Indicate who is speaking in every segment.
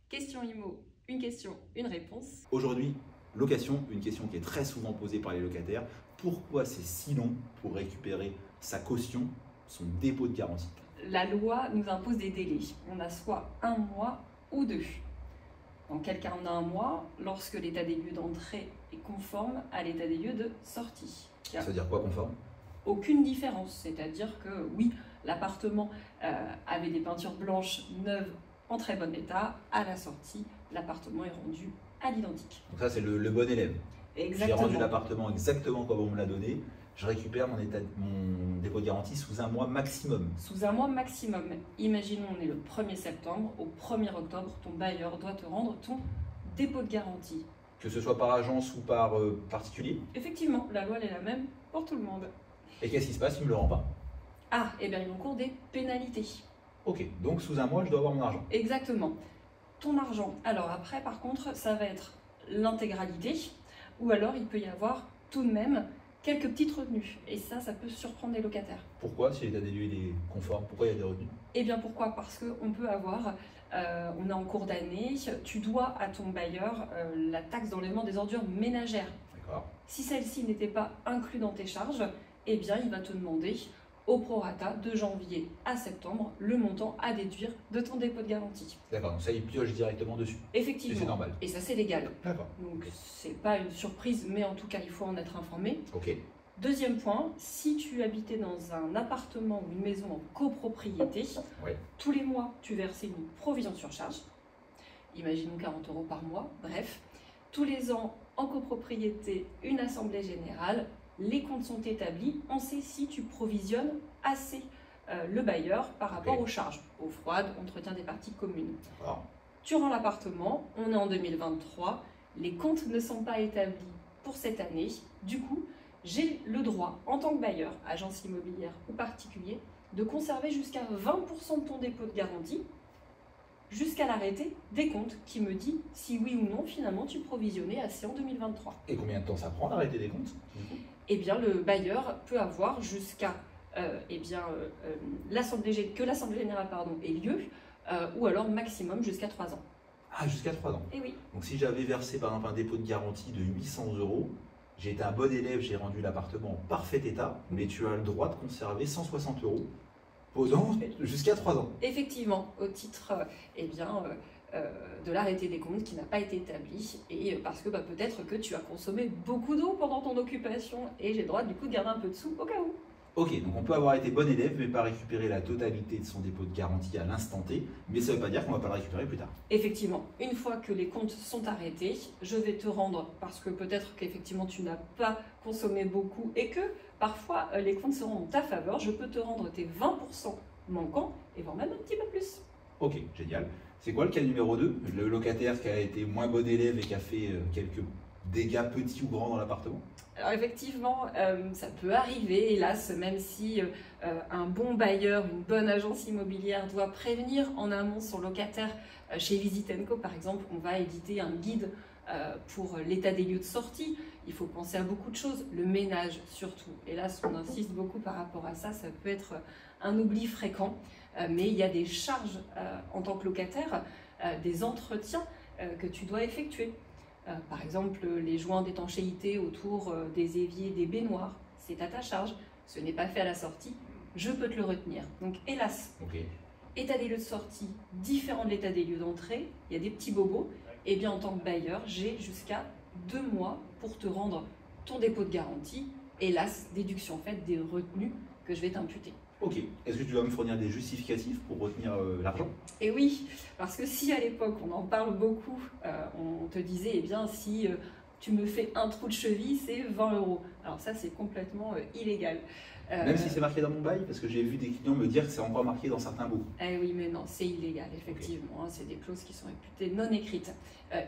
Speaker 1: Question IMO, une question, une réponse.
Speaker 2: Aujourd'hui, location, une question qui est très souvent posée par les locataires. Pourquoi c'est si long pour récupérer sa caution, son dépôt de garantie?
Speaker 1: La loi nous impose des délais. On a soit un mois ou deux. Dans quel cas on a un mois? Lorsque l'état des lieux d'entrée est conforme à l'état des lieux de sortie.
Speaker 2: Ça veut dire quoi conforme?
Speaker 1: Aucune différence, c'est-à-dire que oui, l'appartement avait des peintures blanches neuves en très bon état, à la sortie, l'appartement est rendu à l'identique.
Speaker 2: Donc ça c'est le bon élève.
Speaker 1: Exactement.
Speaker 2: J'ai rendu l'appartement exactement comme on me l'a donné. Je récupère mon dépôt de garantie sous un mois maximum.
Speaker 1: Sous un mois maximum. Imaginons on est le 1er septembre, au 1er octobre, ton bailleur doit te rendre ton dépôt de garantie.
Speaker 2: Que ce soit par agence ou par particulier?
Speaker 1: Effectivement, la loi elle est la même pour tout le monde.
Speaker 2: Et qu'est-ce qui se passe s'il ne me le rend pas?
Speaker 1: Ah, et bien il encourt des pénalités.
Speaker 2: Ok, donc sous un mois je dois avoir mon argent.
Speaker 1: Exactement. Ton argent. Alors après par contre ça va être l'intégralité ou alors il peut y avoir tout de même quelques petites retenues. Et ça peut surprendre les locataires.
Speaker 2: Pourquoi, si l'état des lieux est conforme, pourquoi il y a des retenues?
Speaker 1: Eh bien pourquoi? Parce qu'on peut avoir, on est en cours d'année, tu dois à ton bailleur la taxe d'enlèvement des ordures ménagères.
Speaker 2: D'accord.
Speaker 1: Si celle-ci n'était pas inclue dans tes charges, eh bien il va te demander au prorata de janvier à septembre le montant à déduire de ton dépôt de garantie.
Speaker 2: D'accord, donc ça il pioche directement dessus.
Speaker 1: Effectivement.
Speaker 2: C'est normal.
Speaker 1: Et ça c'est légal.
Speaker 2: D'accord.
Speaker 1: Donc c'est pas une surprise, mais en tout cas il faut en être informé.
Speaker 2: Ok.
Speaker 1: Deuxième point, si tu habitais dans un appartement ou une maison en copropriété,
Speaker 2: Ouais.
Speaker 1: tous les mois tu versais une provision sur charge, imaginons 40 € par mois, bref, tous les ans en copropriété, une assemblée générale, les comptes sont établis, on sait si tu provisionnes assez le bailleur par rapport aux charges, eau froide, entretien des parties communes.
Speaker 2: D'accord.
Speaker 1: Tu rends l'appartement, on est en 2023, les comptes ne sont pas établis pour cette année, du coup, j'ai le droit, en tant que bailleur, agence immobilière ou particulier, de conserver jusqu'à 20% de ton dépôt de garantie, jusqu'à l'arrêté des comptes qui me dit si oui ou non, finalement, tu provisionnais assez en 2023.
Speaker 2: Et combien de temps ça prend d'arrêter des comptes?
Speaker 1: Eh bien, le bailleur peut avoir jusqu'à l'Assemblée générale ait lieu, ou alors maximum jusqu'à 3 ans.
Speaker 2: Ah, jusqu'à 3 ans.
Speaker 1: Eh oui.
Speaker 2: Donc si j'avais versé par exemple un dépôt de garantie de 800 €, j'ai été un bon élève, j'ai rendu l'appartement en parfait état, mais tu as le droit de conserver 160 € posant jusqu'à 3 ans.
Speaker 1: Effectivement, au titre de l'arrêté des comptes qui n'a pas été établi et parce que peut-être que tu as consommé beaucoup d'eau pendant ton occupation et j'ai le droit du coup de garder un peu de sous au cas où.
Speaker 2: Ok, donc on peut avoir été bon élève mais pas récupérer la totalité de son dépôt de garantie à l'instant T, mais ça ne veut pas dire qu'on ne va pas le récupérer plus tard.
Speaker 1: Effectivement, une fois que les comptes sont arrêtés, je vais te rendre, parce que peut-être qu'effectivement tu n'as pas consommé beaucoup et que parfois les comptes seront en ta faveur, je peux te rendre tes 20% manquants et voire même un petit peu plus.
Speaker 2: Ok, génial. C'est quoi le cas numéro 2? Le locataire qui a été moins bon élève et qui a fait quelques dégâts petits ou grands dans l'appartement?
Speaker 1: Alors effectivement, ça peut arriver, hélas, même si un bon bailleur, une bonne agence immobilière doit prévenir en amont son locataire. Chez Visit & Co, par exemple, on va éditer un guide pour l'état des lieux de sortie. Il faut penser à beaucoup de choses, le ménage surtout. Hélas, on insiste beaucoup par rapport à ça, ça peut être un oubli fréquent. Mais il y a des charges en tant que locataire, des entretiens que tu dois effectuer. Par exemple, les joints d'étanchéité autour des éviers, des baignoires, c'est à ta charge. Ce n'est pas fait à la sortie, je peux te le retenir. Donc hélas, état des lieux de sortie différent de l'état des lieux d'entrée, il y a des petits bobos. Et bien en tant que bailleur, j'ai jusqu'à 2 mois pour te rendre ton dépôt de garantie. Hélas, déduction faite des retenues que je vais t'imputer.
Speaker 2: Ok, est-ce que tu vas me fournir des justificatifs pour retenir l'argent?
Speaker 1: Et oui, parce que si à l'époque on en parle beaucoup, on te disait, eh bien si tu me fais un trou de cheville, c'est 20 €. Alors ça c'est complètement illégal.
Speaker 2: Même si c'est marqué dans mon bail, parce que j'ai vu des clients me dire que c'est encore marqué dans certains bouts.
Speaker 1: Eh oui, mais non, c'est illégal, effectivement. Okay. C'est des clauses qui sont réputées non écrites.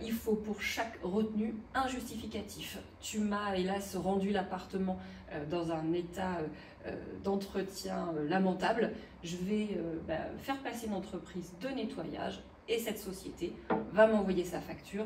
Speaker 1: Il faut pour chaque retenue un justificatif. Tu m'as hélas rendu l'appartement dans un état d'entretien lamentable. Je vais faire passer une entreprise de nettoyage et cette société va m'envoyer sa facture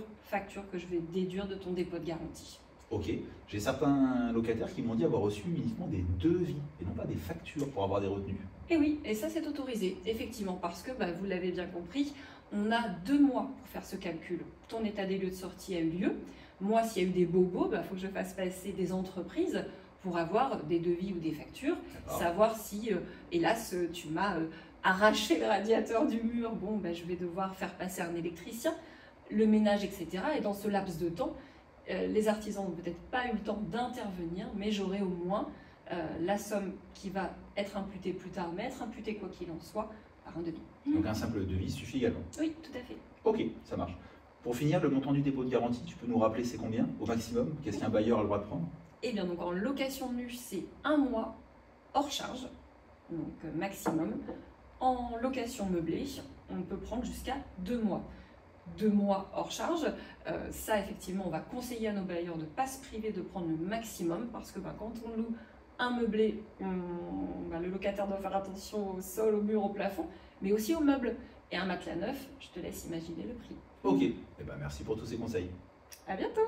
Speaker 1: que je vais déduire de ton dépôt de garantie.
Speaker 2: Ok, j'ai certains locataires qui m'ont dit avoir reçu uniquement des devis et non pas des factures pour avoir des retenues.
Speaker 1: Et oui, et ça c'est autorisé, effectivement, parce que vous l'avez bien compris, on a 2 mois pour faire ce calcul. Ton état des lieux de sortie a eu lieu. Moi, s'il y a eu des bobos, il faut que je fasse passer des entreprises pour avoir des devis ou des factures, savoir si, hélas, tu m'as arraché le radiateur du mur, bon, je vais devoir faire passer un électricien, le ménage, etc. Et dans ce laps de temps, les artisans n'ont peut-être pas eu le temps d'intervenir, mais j'aurai au moins la somme qui va être imputée plus tard, mais être imputée quoi qu'il en soit, par un devis.
Speaker 2: Donc un simple devis suffit également.
Speaker 1: Oui, tout à fait.
Speaker 2: Ok, ça marche. Pour finir, le montant du dépôt de garantie, tu peux nous rappeler c'est combien au maximum? Qu'est-ce qu'un bailleur a le droit de prendre?
Speaker 1: Eh bien, donc en location nue, c'est 1 mois hors charge, donc maximum. En location meublée, on peut prendre jusqu'à 2 mois. 2 mois hors charge, ça effectivement, on va conseiller à nos bailleurs de ne pas se priver de prendre le maximum parce que quand on loue un meublé, le locataire doit faire attention au sol, au mur, au plafond, mais aussi aux meubles. Et un matelas neuf, je te laisse imaginer le prix.
Speaker 2: Ok, merci pour tous ces conseils.
Speaker 1: À bientôt.